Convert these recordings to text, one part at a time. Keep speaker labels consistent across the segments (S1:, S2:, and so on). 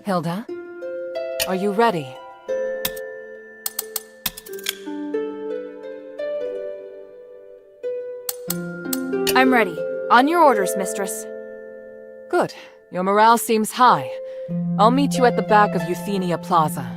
S1: Hilda? Are you ready?
S2: I'm ready. On your orders, mistress.
S1: Good. Your morale seems high. I'll meet you at the back of Euthenia Plaza.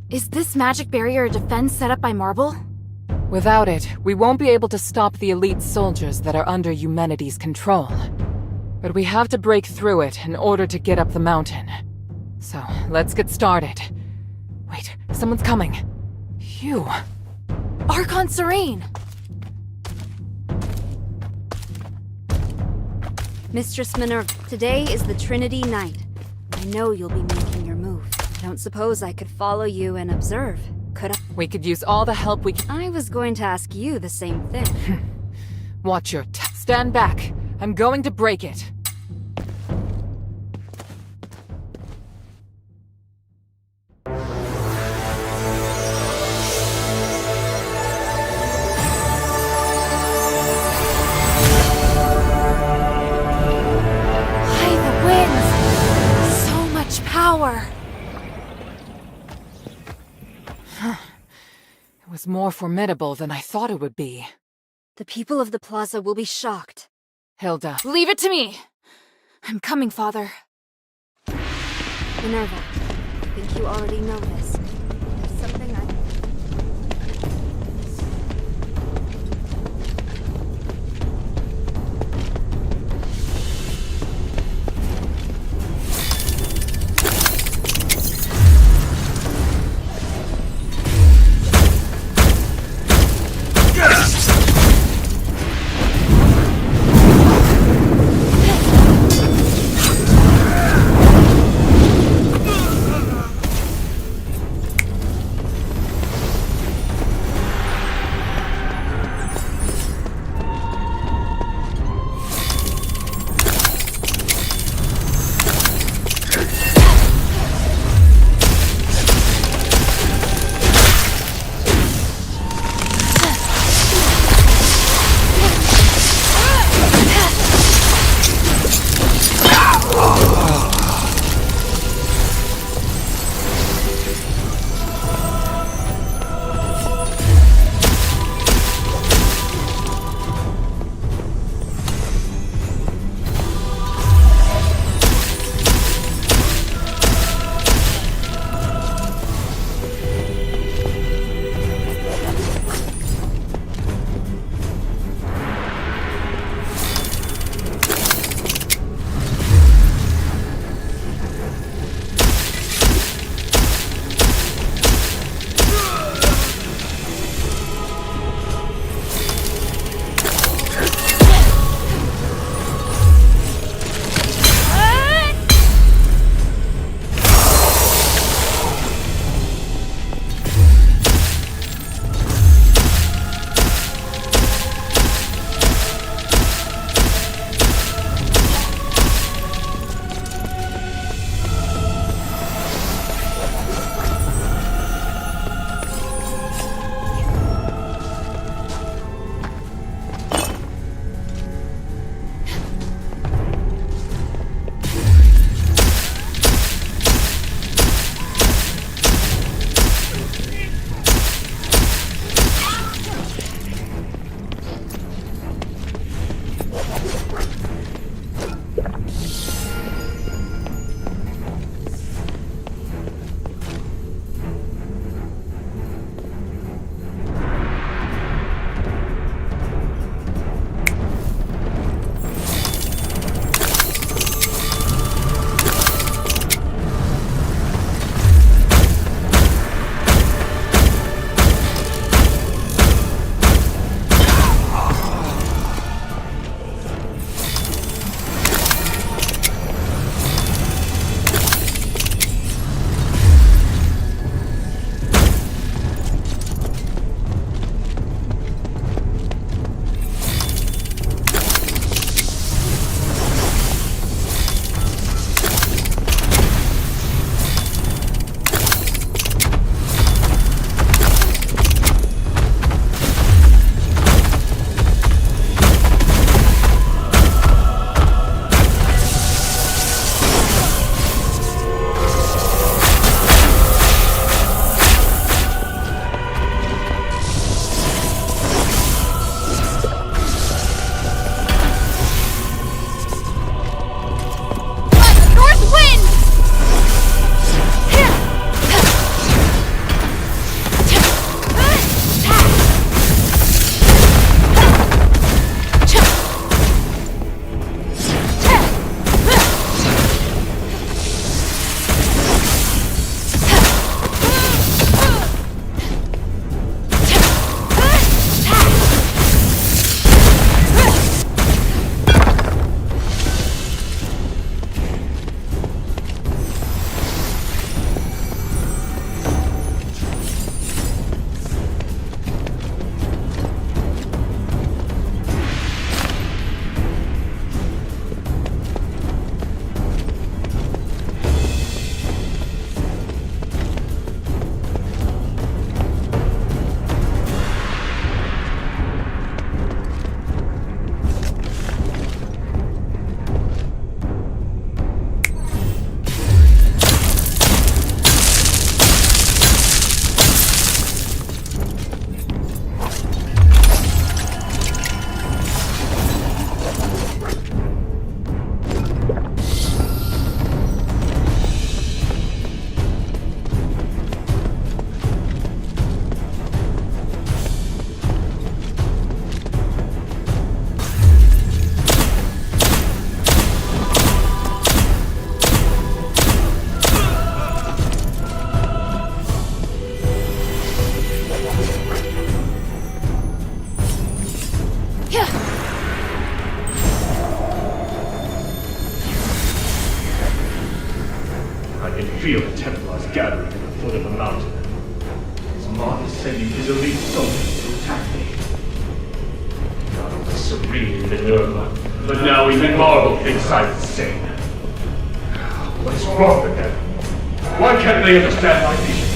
S2: Is this magic barrier a defense set up by Marble?
S1: Without it, we won't be able to stop the elite soldiers that are under Eumenides' control. But we have to break through it in order to get up the mountain. So, let's get started. Wait, someone's coming. Phew.
S2: Archon Serene!
S3: Mistress Minerva, today is the Trinity Night. I know you'll be making your move. I don't suppose I could follow you and observe, could I?
S1: We could use all the help we can.
S3: I was going to ask you the same thing.
S1: Watch your stand back. I'm going to break it.
S2: By the winds! So much power!
S1: It was more formidable than I thought it would be.
S3: The people of the plaza will be shocked.
S1: Hilda.
S2: Leave it to me! I'm coming, Father.
S3: Minerva, I think you already know this. There's something I...
S4: feel the Templars gathering at the foot of the mountain. Amon is sending his elite soldiers to attack me. Not only Serene Minerva, but now even Marble thinks I'm insane. What is wrong with them? Why can't they understand my vision?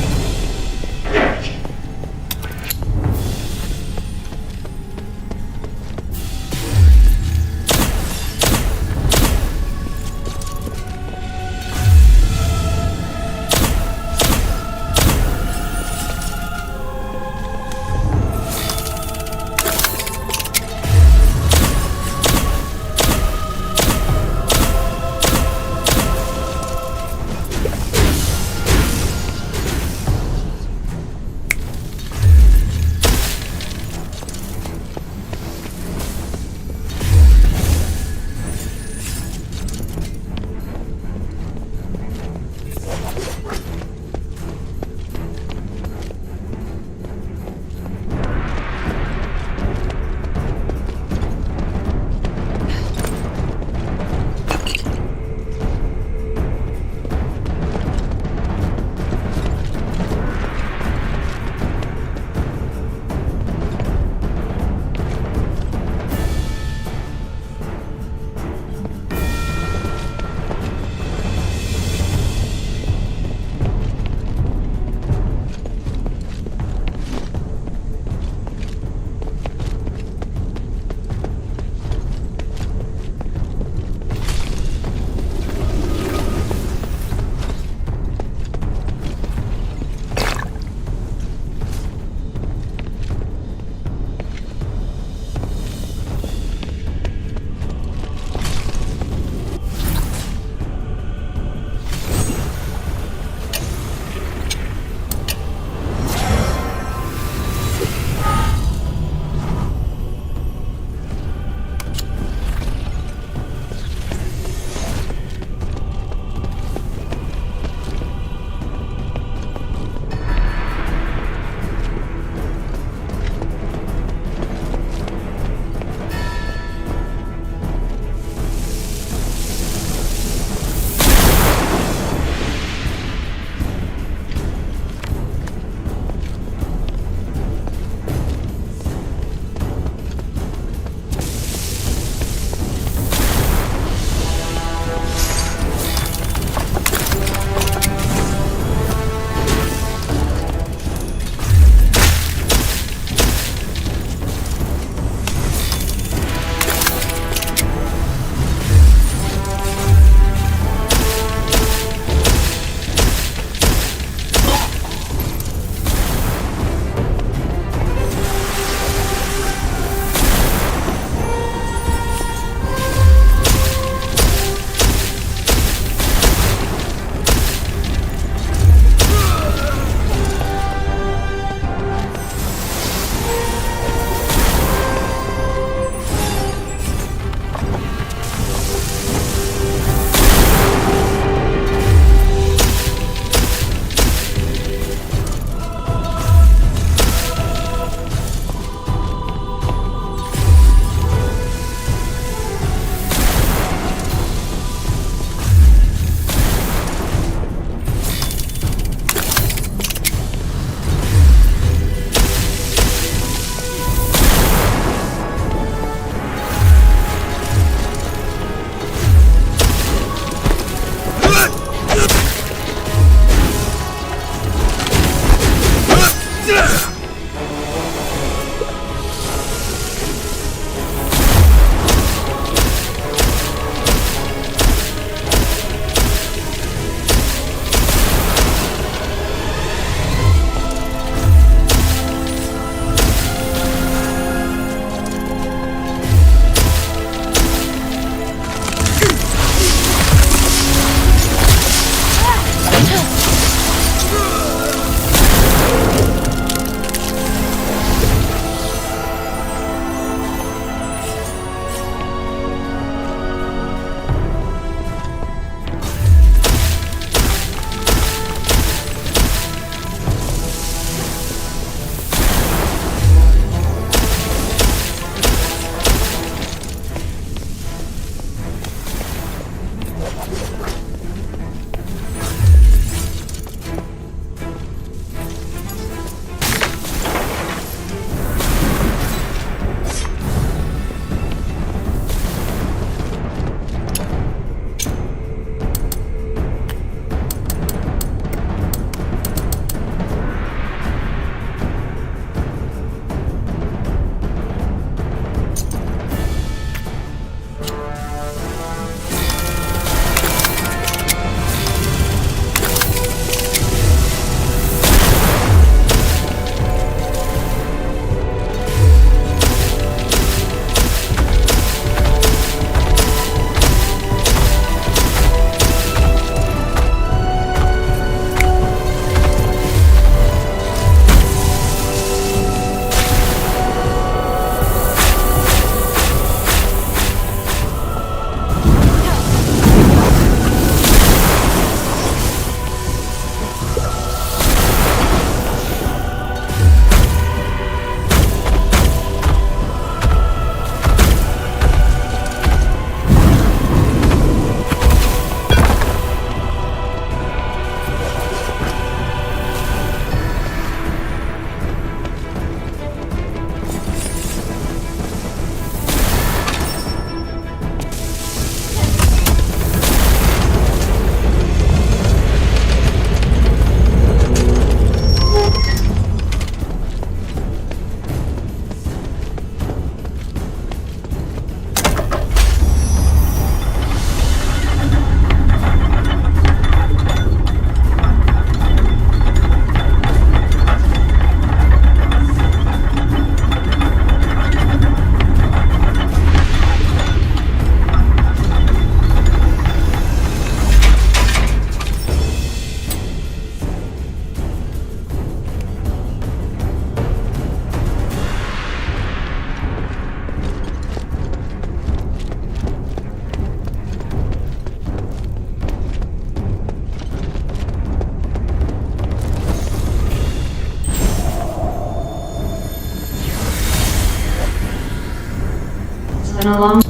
S5: been a long...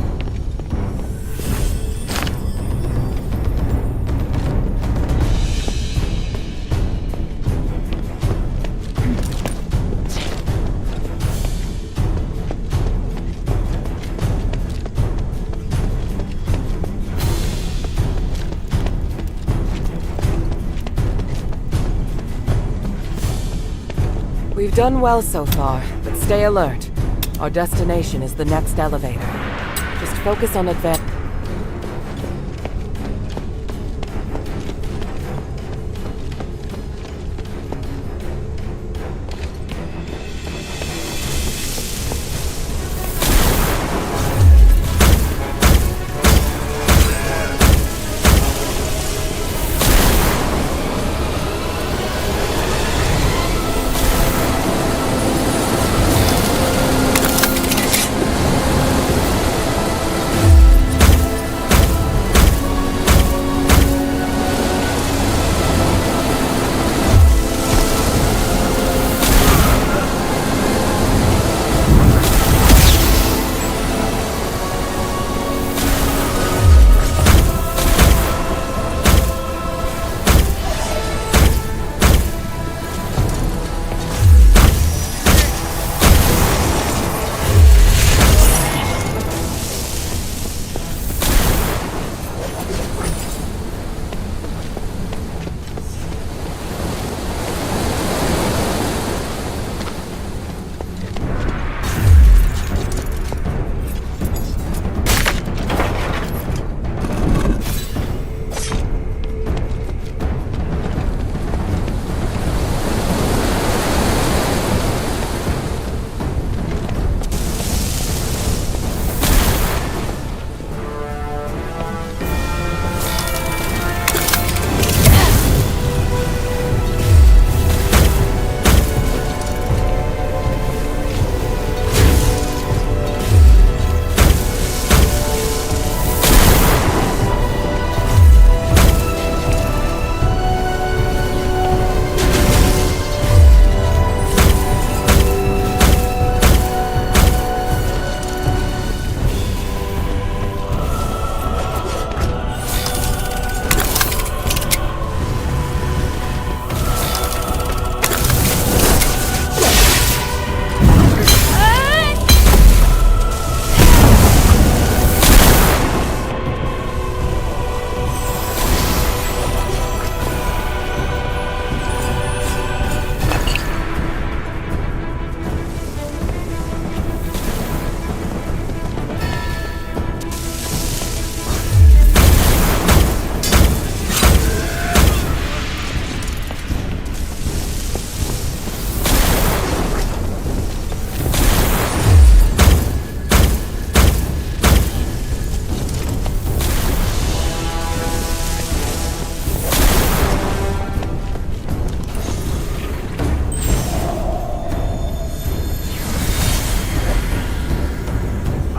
S1: We've done well so far, but stay alert. Our destination is the next elevator. Just focus on advance.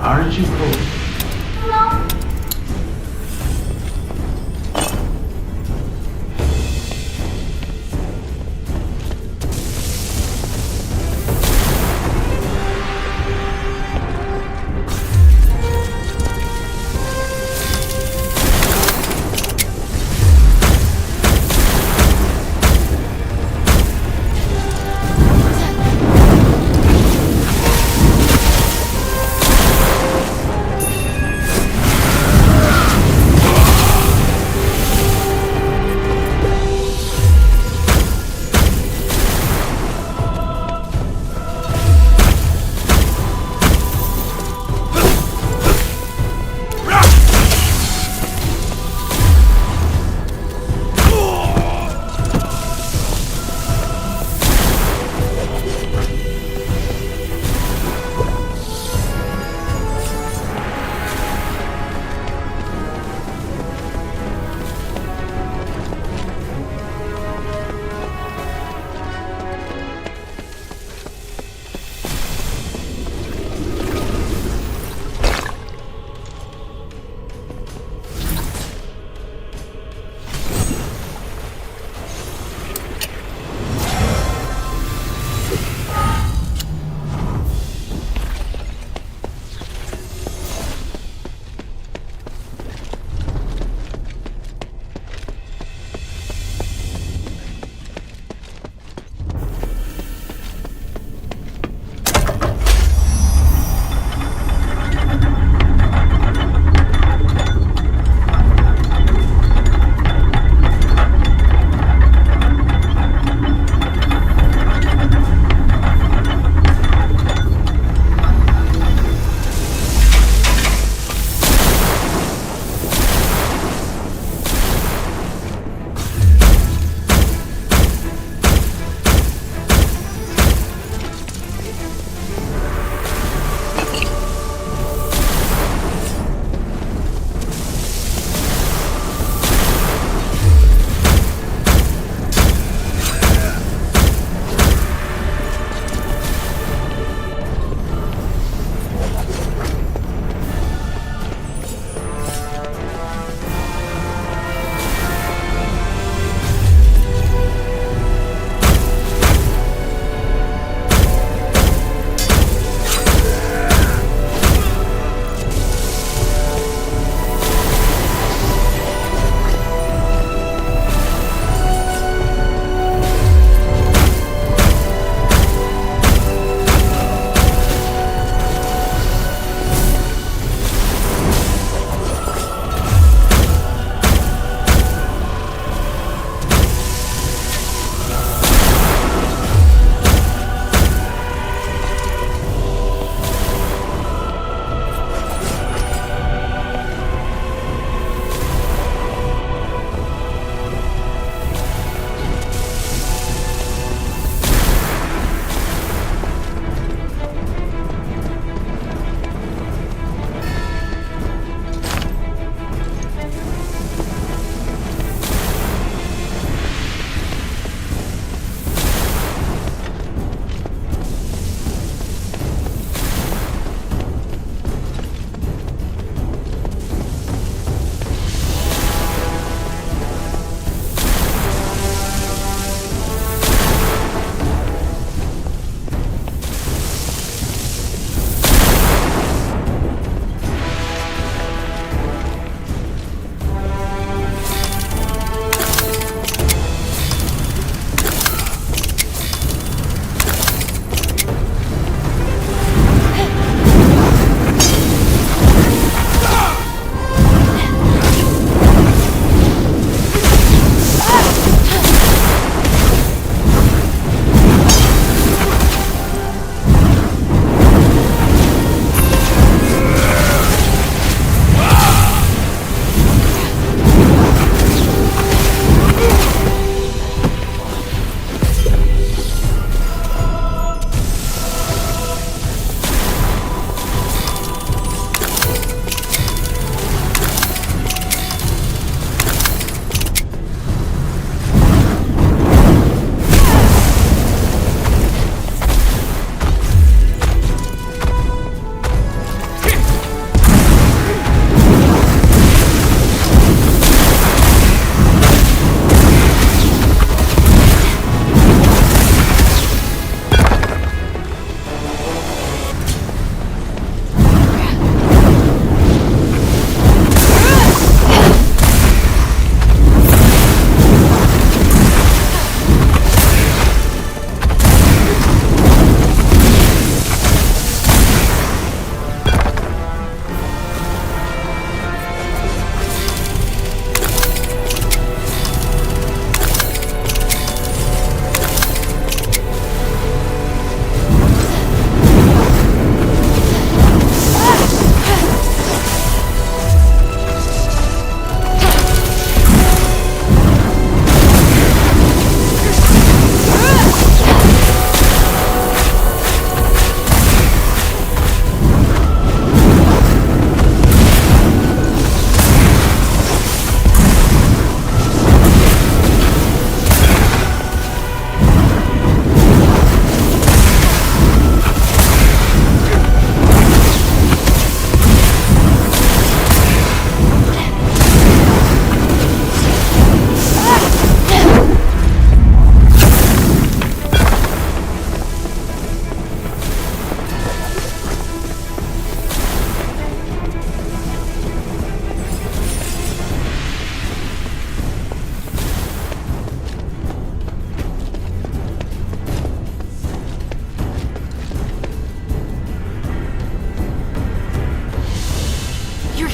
S4: Aren't you cold?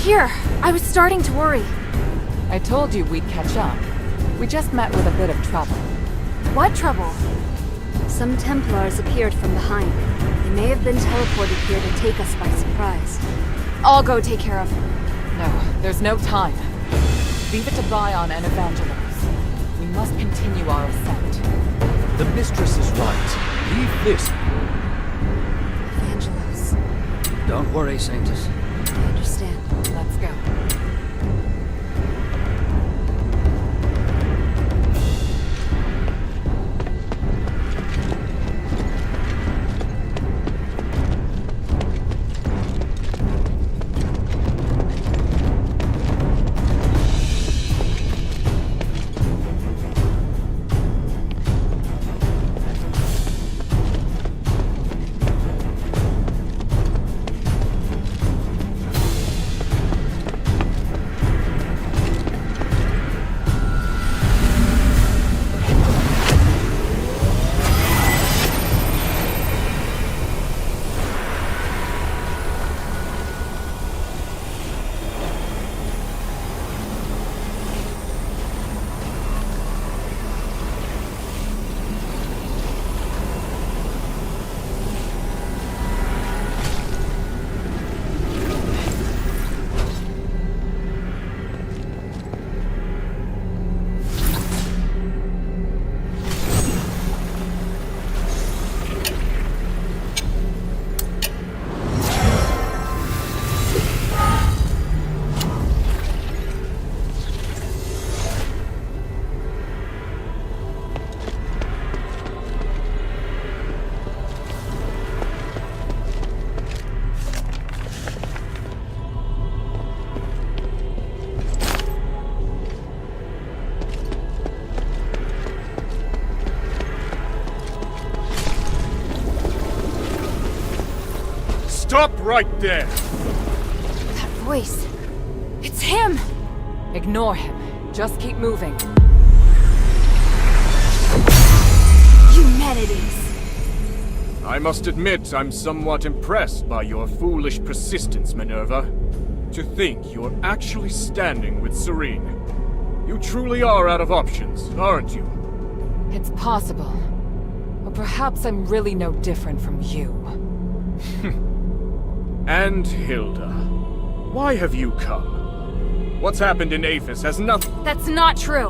S2: here. I was starting to worry.
S1: I told you we'd catch up. We just met with a bit of trouble.
S2: What trouble?
S3: Some Templars appeared from behind. They may have been teleported here to take us by surprise.
S2: I'll go take care of him.
S1: No, there's no time. Leave it to Bion and Evangelos. We must continue our ascent.
S5: The mistress is right. Leave this.
S3: Evangelos.
S5: Don't worry, Sanctus.
S3: I understand.
S1: Let's go.
S4: Stop right there!
S2: That voice. It's him!
S1: Ignore him. Just keep moving.
S2: Humanities!
S4: I must admit, I'm somewhat impressed by your foolish persistence, Minerva. To think you're actually standing with Serene. You truly are out of options, aren't you?
S1: It's possible. Or perhaps I'm really no different from you.
S4: And Hilda. Why have you come? What's happened in Aphis has nothing—
S2: That's not true.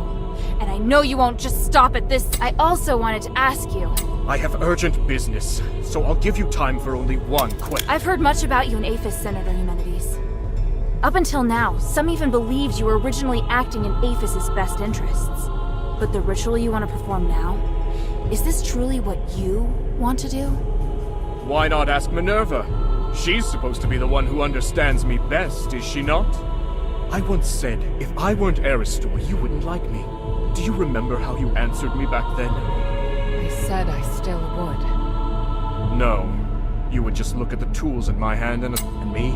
S2: And I know you won't just stop at this. I also wanted to ask you.
S4: I have urgent business, so I'll give you time for only one question.
S2: I've heard much about you in Aphis, Senator Eumenides. Up until now, some even believed you were originally acting in Aphis's best interests. But the ritual you want to perform now, is this truly what you want to do?
S4: Why not ask Minerva? She's supposed to be the one who understands me best, is she not? I once said, if I weren't Aristor, you wouldn't like me. Do you remember how you answered me back then?
S1: I said I still would.
S4: No. You would just look at the tools in my hand and me?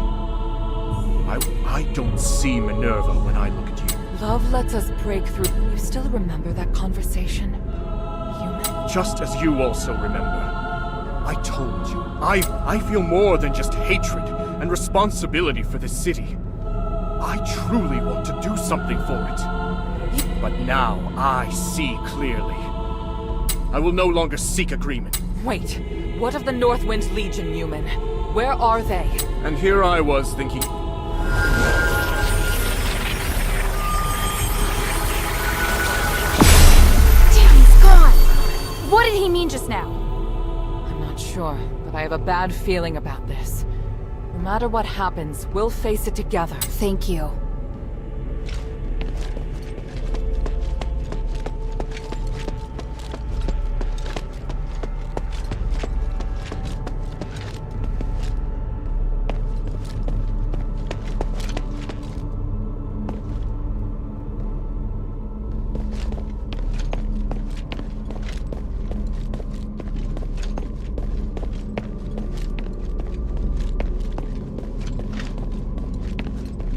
S4: I don't see Minerva when I look at you.
S1: Love lets us break through. You still remember that conversation? Human?
S4: Just as you also remember. I told you, I feel more than just hatred and responsibility for this city. I truly want to do something for it. But now I see clearly. I will no longer seek agreement.
S1: Wait, what of the Northwind Legion, Newman? Where are they?
S4: And here I was thinking—
S2: Damn, he's gone! What did he mean just now?
S1: I'm not sure, but I have a bad feeling about this. No matter what happens, we'll face it together.
S2: Thank you.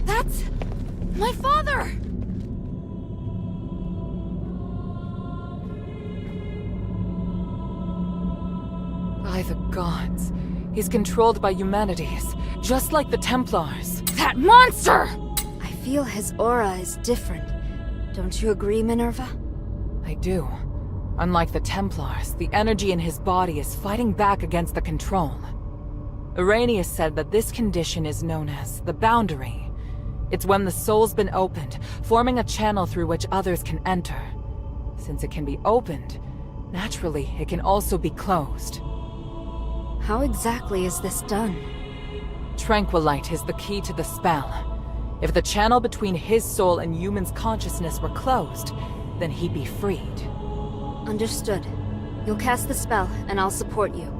S2: That's my father!
S1: By the gods. He's controlled by Eumenides, just like the Templars.
S2: that monster!
S3: I feel his aura is different. Don't you agree, Minerva?
S1: I do. Unlike the Templars, the energy in his body is fighting back against the control. Arrhenius said that this condition is known as the boundary. It's when the soul's been opened, forming a channel through which others can enter. Since it can be opened, naturally, it can also be closed.
S3: How exactly is this done?
S1: Tranquilite is the key to the spell. If the channel between his soul and human's consciousness were closed, then he'd be freed.
S3: Understood. You'll cast the spell, and I'll support you.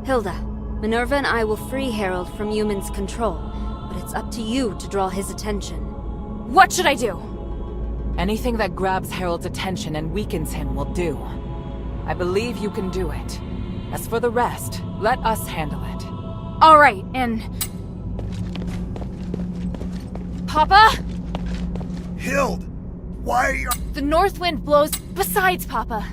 S3: Hilda, Minerva and I will free Harold from human's control, but it's up to you to draw his attention.
S2: What should I do?
S1: Anything that grabs Harold's attention and weakens him will do. I believe you can do it. As for the rest, let us handle it.
S2: Alright, and... Papa?
S6: Hild! Why are you...
S2: The north wind blows... Besides, Papa,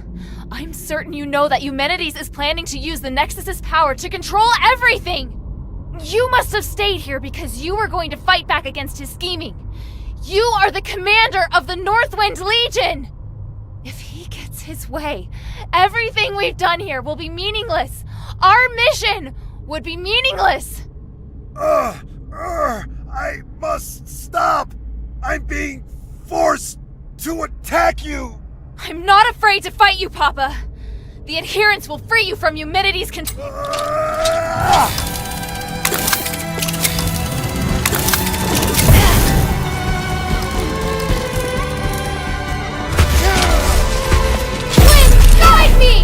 S2: I'm certain you know that Eumenides is planning to use the Nexus's power to control everything! You must have stayed here because you were going to fight back against his scheming. You are the commander of the Northwind Legion! If he gets his way, everything we've done here will be meaningless. Our mission would be meaningless.
S6: I must stop! I'm being forced to attack you!
S2: I'm not afraid to fight you, Papa. The adherents will free you from Eumenides' control. Guide me!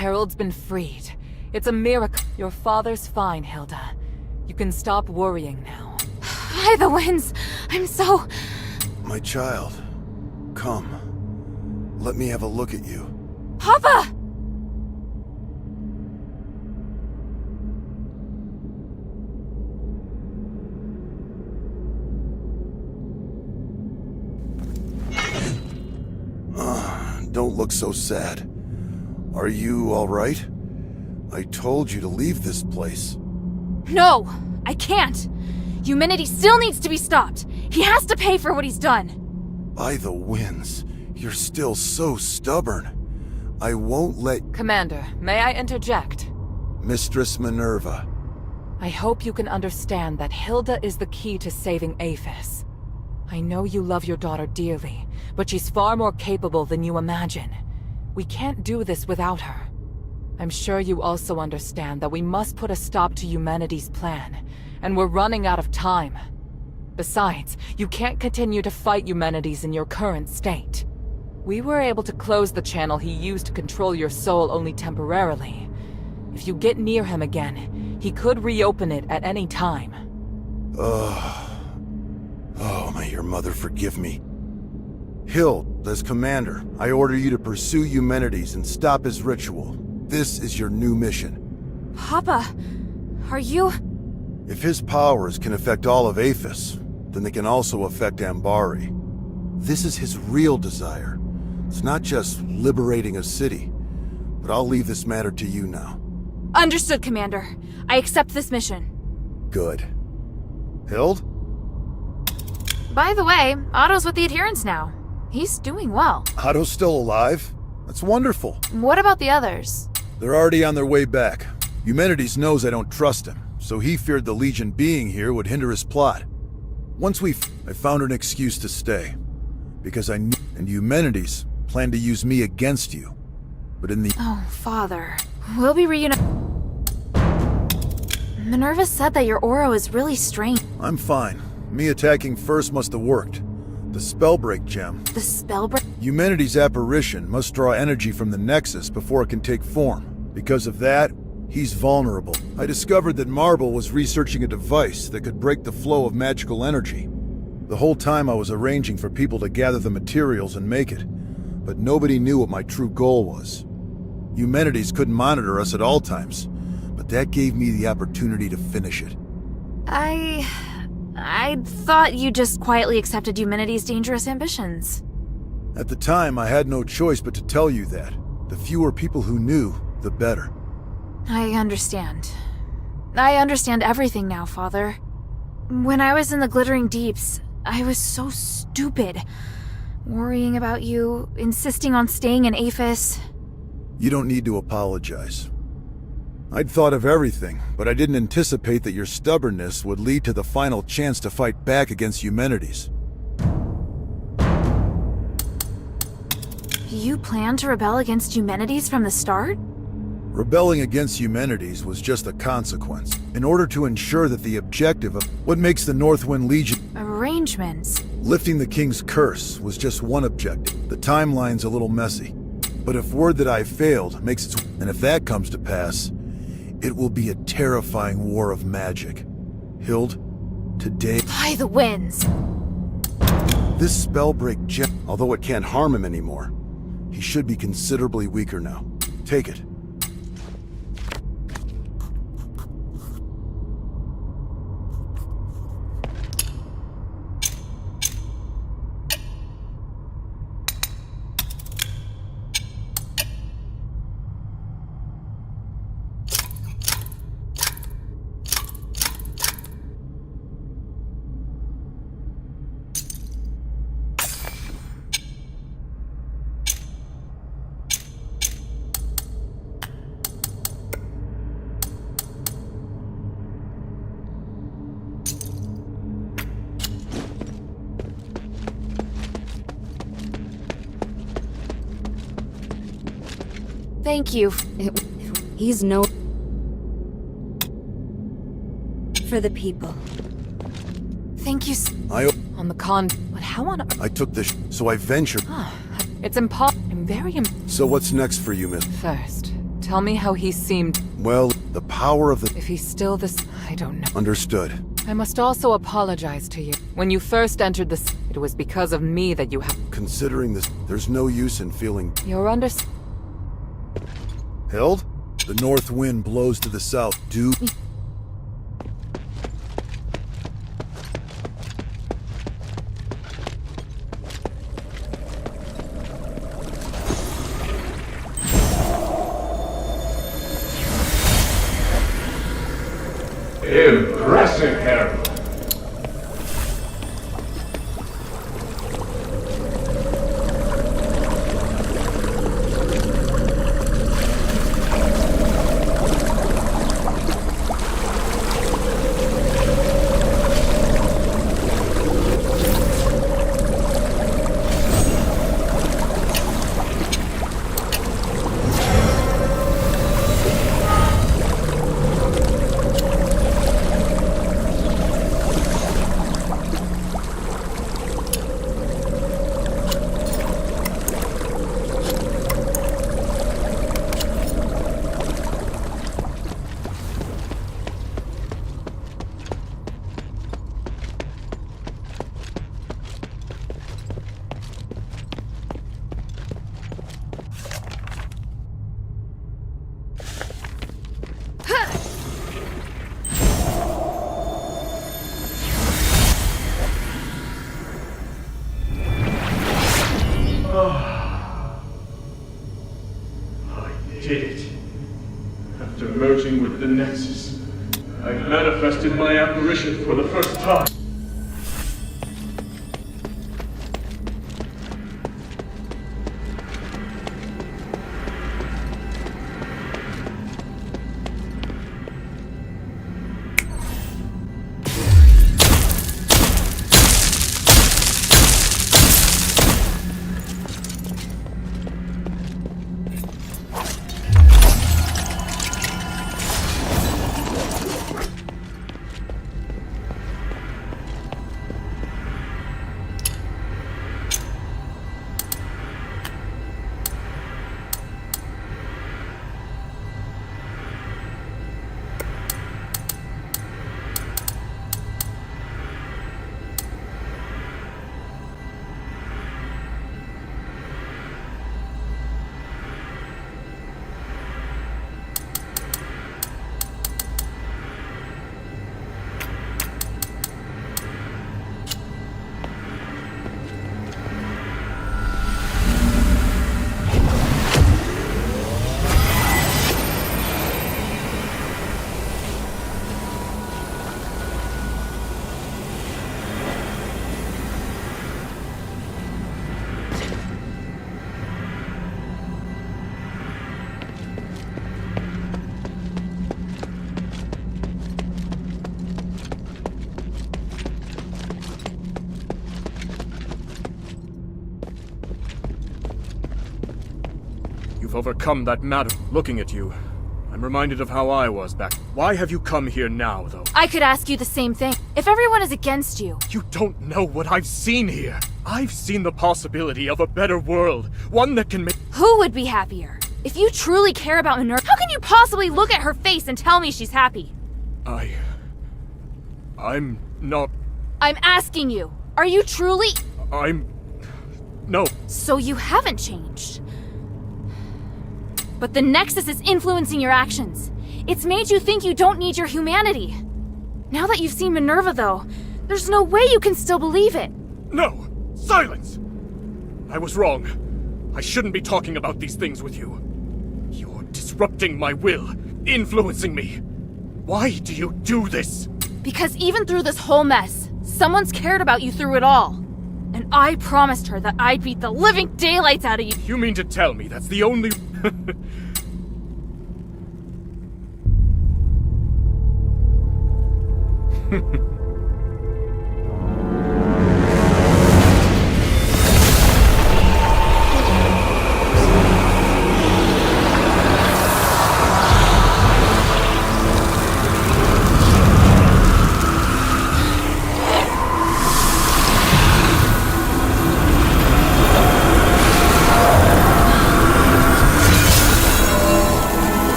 S1: Harold's been freed. It's a miracle. Your father's fine, Hilda. You can stop worrying now.
S2: By the winds, I'm so...
S6: My child, come. Let me have a look at you.
S2: Papa!
S6: Don't look so sad. Are you all right? I told you to leave this place.
S2: No! I can't! Humanity still needs to be stopped! He has to pay for what he's done!
S6: By the winds, you're still so stubborn. I won't let...
S1: Commander, may I interject?
S6: Mistress Minerva.
S1: I hope you can understand that Hilda is the key to saving Aphis. I know you love your daughter dearly, but she's far more capable than you imagine. We can't do this without her. I'm sure you also understand that we must put a stop to humanity's plan, and we're running out of time. Besides, you can't continue to fight humanities in your current state. We were able to close the channel he used to control your soul only temporarily. If you get near him again, he could reopen it at any time.
S6: Oh, may your mother forgive me. Hild, as commander, I order you to pursue Eumenides and stop his ritual. This is your new mission.
S2: Papa, are you...
S6: If his powers can affect all of Aphis, then they can also affect Ambari. This is his real desire. It's not just liberating a city. But I'll leave this matter to you now.
S2: Understood, Commander. I accept this mission.
S6: Good. Hild?
S2: By the way, Otto's with the Adherents now. He's doing well.
S6: Otto's still alive? That's wonderful.
S2: What about the others?
S6: They're already on their way back. Eumenides knows I don't trust him, so he feared the Legion being here would hinder his plot. I found an excuse to stay. Because I knew... And Eumenides planned to use me against you. But in the...
S2: Oh, Father. We'll be reunited. Minerva said that your aura is really strange.
S6: I'm fine. Me attacking first must have worked. The Spellbreak gem.
S2: The spellbreak?
S6: Eumenides' apparition must draw energy from the Nexus before it can take form. Because of that, he's vulnerable. I discovered that Marble was researching a device that could break the flow of magical energy. The whole time I was arranging for people to gather the materials and make it, but nobody knew what my true goal was. Eumenides couldn't monitor us at all times, but that gave me the opportunity to finish it.
S2: I thought you just quietly accepted Eumenides' dangerous ambitions.
S6: At the time, I had no choice but to tell you that. The fewer people who knew, the better.
S2: I understand. I understand everything now, Father. When I was in the Glittering Deeps, I was so stupid. Worrying about you, insisting on staying in Aphis.
S6: You don't need to apologize. I'd thought of everything, but I didn't anticipate that your stubbornness would lead to the final chance to fight back against Eumenides.
S2: You planned to rebel against Eumenides from the start?
S6: Rebelling against Eumenides was just a consequence, in order to ensure that the objective of what makes the Northwind Legion...
S2: Arrangements.
S6: Lifting the King's curse was just one objective. The timeline's a little messy. But if word that I failed makes its... And if that comes to pass, it will be a terrifying war of magic. Hild, today...
S2: By the winds!
S6: This Spellbreak gem, although it can't harm him anymore, he should be considerably weaker now. Take it.
S2: Thank you.
S3: He's no... For the people.
S2: Thank you.
S1: On the but how on earth?
S6: I took this, so I ventured.
S1: It's impossible. I'm very
S6: So what's next for you, miss?
S1: First, tell me how he seemed.
S6: Well, the power of the...
S1: If he's still this, I don't know.
S6: Understood.
S1: I must also apologize to you. When you first entered this, it was because of me that you have.
S6: Considering this, there's no use in feeling...
S1: You're under.
S6: Hild? The north wind blows to the south. Do...
S4: Impressive, Harold. Did it. After merging with the Nexus, I manifested my apparition for the first time.
S5: You've overcome that matter. Looking at you, I'm reminded of how I was back. Why have you come here now, though?
S2: I could ask you the same thing. If everyone is against you...
S5: You don't know what I've seen here. I've seen the possibility of a better world. One that can make...
S2: Who would be happier? If you truly care about Minerva, how can you possibly look at her face and tell me she's happy?
S5: I'm not...
S2: I'm asking you. Are you truly...
S5: No.
S2: So you haven't changed. But the Nexus is influencing your actions. It's made you think you don't need your humanity. Now that you've seen Minerva, though, there's no way you can still believe it.
S5: No! Silence! I was wrong. I shouldn't be talking about these things with you. You're disrupting my will, influencing me. Why do you do this?
S2: Because even through this whole mess, someone's cared about you through it all. And I promised her that I'd beat the living daylights out of you.
S5: You mean to tell me that's the only...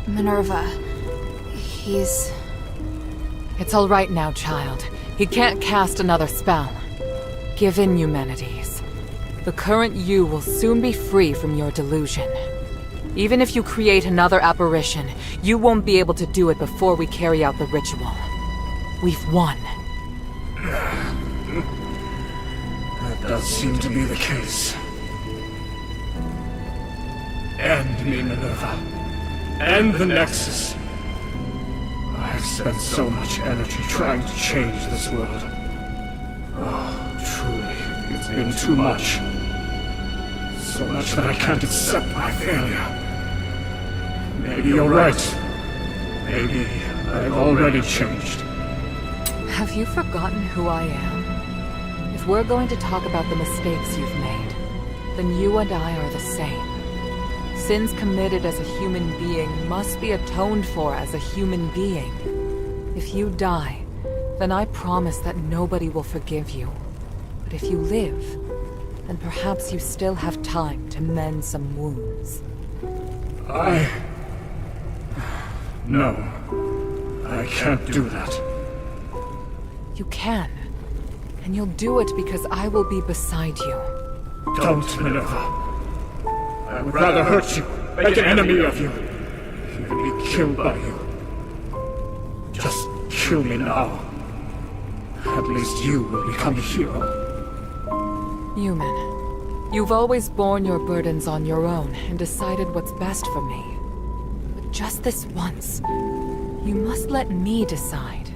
S2: Minerva, he's...
S1: It's all right now, child. He can't cast another spell. Give in, Eumenides. The current you will soon be free from your delusion. Even if you create another apparition, you won't be able to do it before we carry out the ritual. We've won.
S5: That does seem to be the case. End me, Minerva. End the Nexus. I've spent so much energy trying to change this world. Oh, truly, it's been too much. So much that I can't accept my failure. Maybe you're right. Maybe I've already changed.
S1: Have you forgotten who I am? If we're going to talk about the mistakes you've made, then you and I are the same. Sins committed as a human being must be atoned for as a human being. If you die, then I promise that nobody will forgive you. But if you live, then perhaps you still have time to mend some wounds.
S5: No. I can't do that.
S1: You can. And you'll do it because I will be beside you.
S5: Don't, Minerva. I would rather hurt you, make an enemy of you, even be killed by you. Just kill me now. At least you will become a hero.
S1: Human, you've always borne your burdens on your own and decided what's best for me. But just this once, you must let me decide.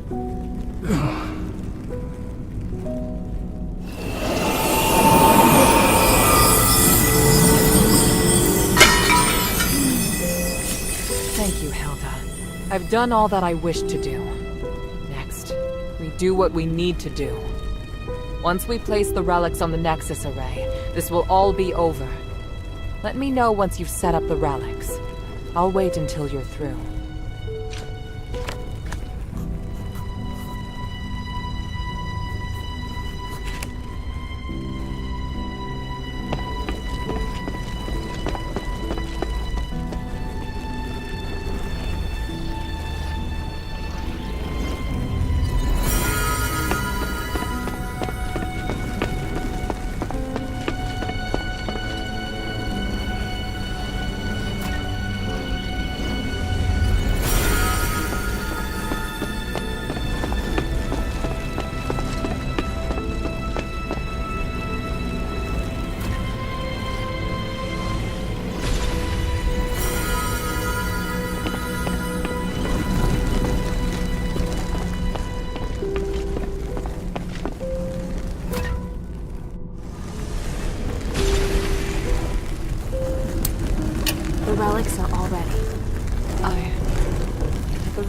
S1: Thank you, Hilda. I've done all that I wished to do. Next, we do what we need to do. Once we place the relics on the Nexus array, this will all be over. Let me know once you've set up the relics. I'll wait until you're through.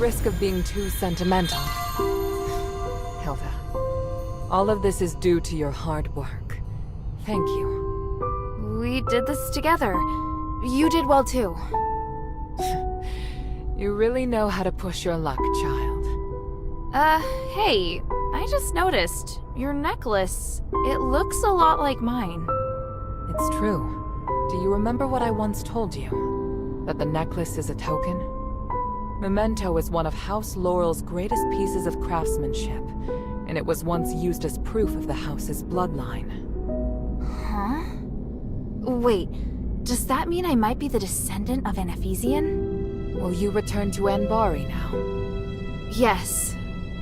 S1: risk of being too sentimental. Hilda, all of this is due to your hard work. Thank you.
S2: We did this together. You did well too.
S1: You really know how to push your luck, child.
S2: Hey, I just noticed. Your necklace, it looks a lot like mine.
S1: It's true. Do you remember what I once told you? That the necklace is a token? Memento is one of House Laurel's greatest pieces of craftsmanship, and it was once used as proof of the house's bloodline.
S2: Huh? Wait, does that mean I might be the descendant of an Ephesian?
S1: Will you return to Anbari now?
S2: Yes,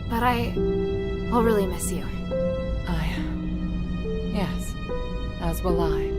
S2: but I'll really miss you.
S1: Yes, as will I.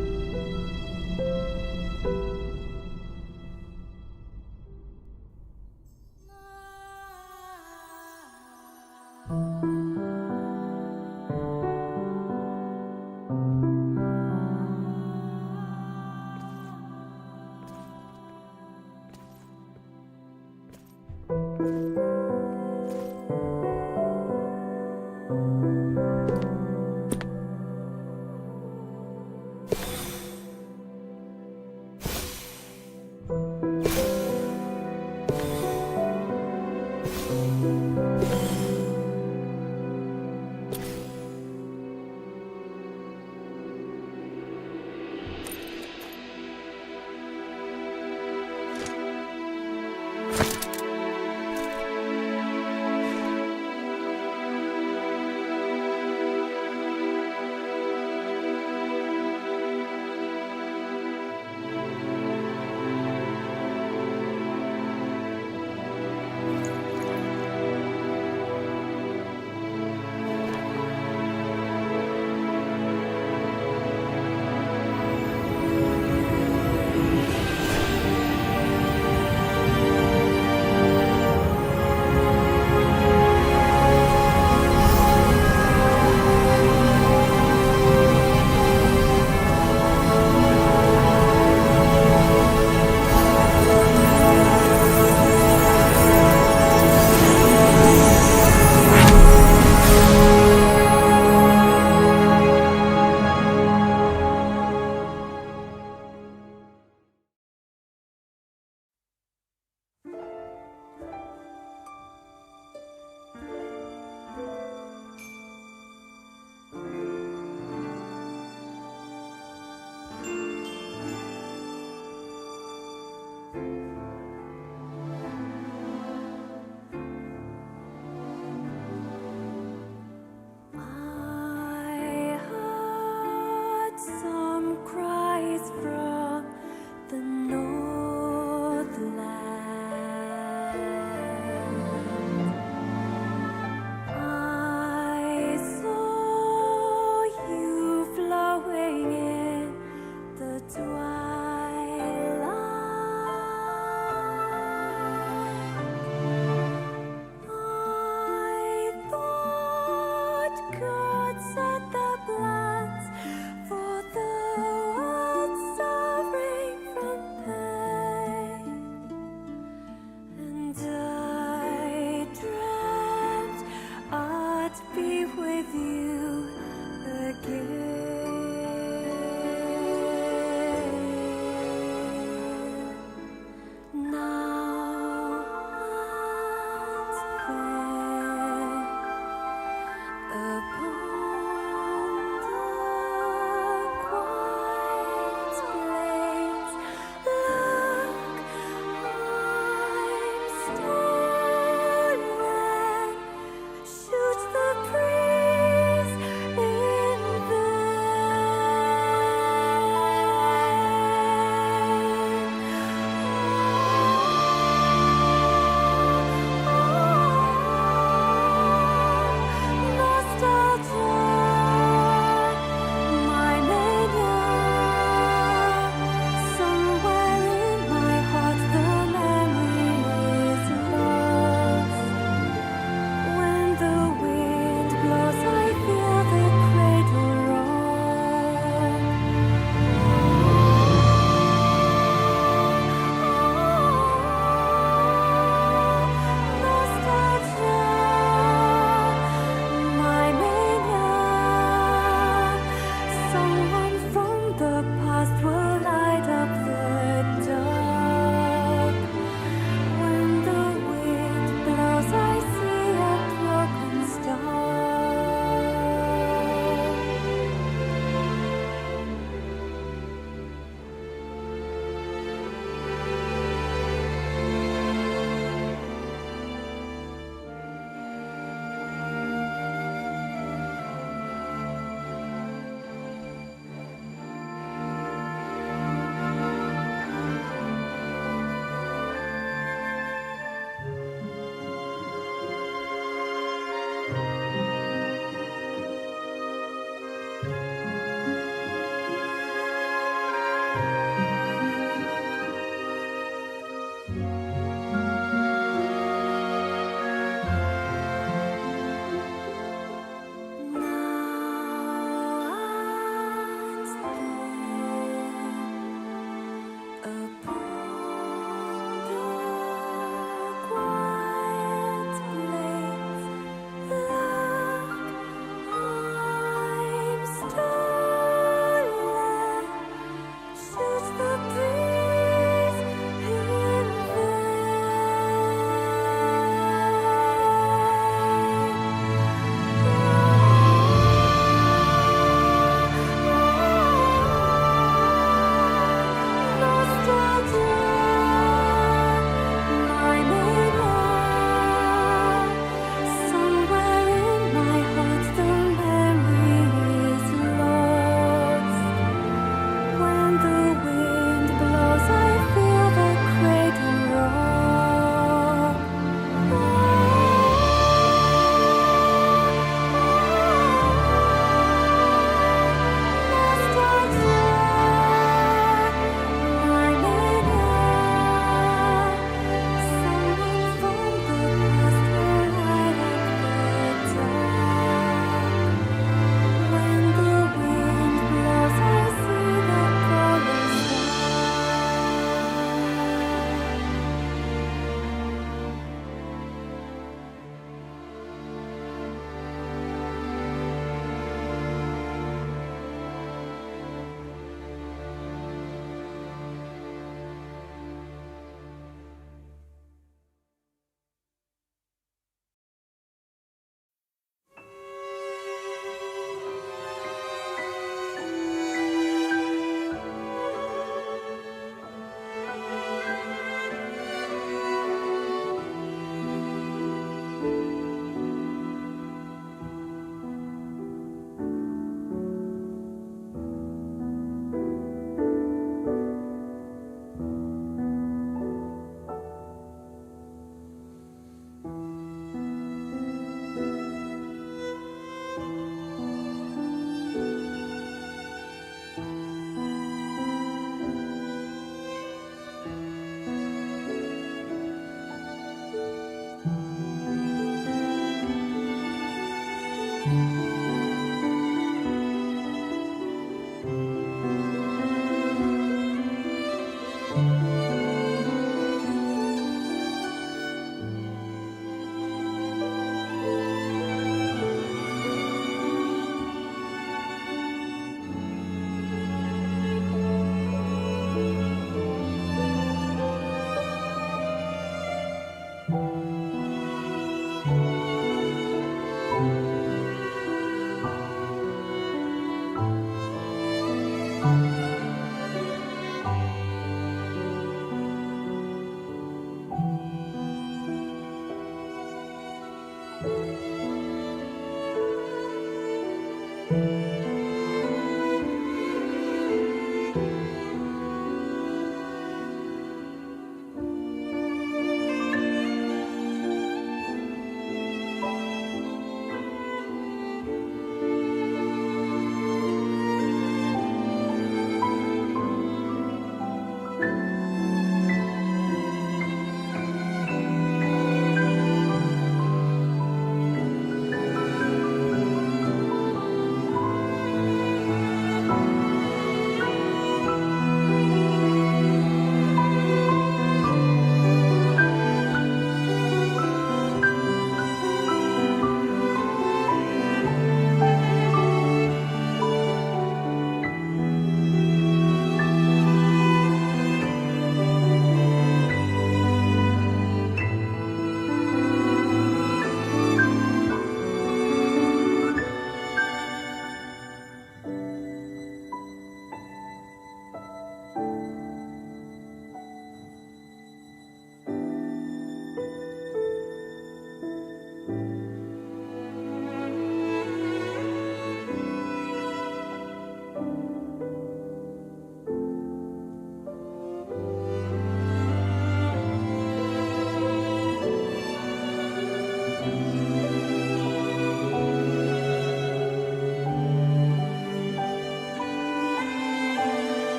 S7: you.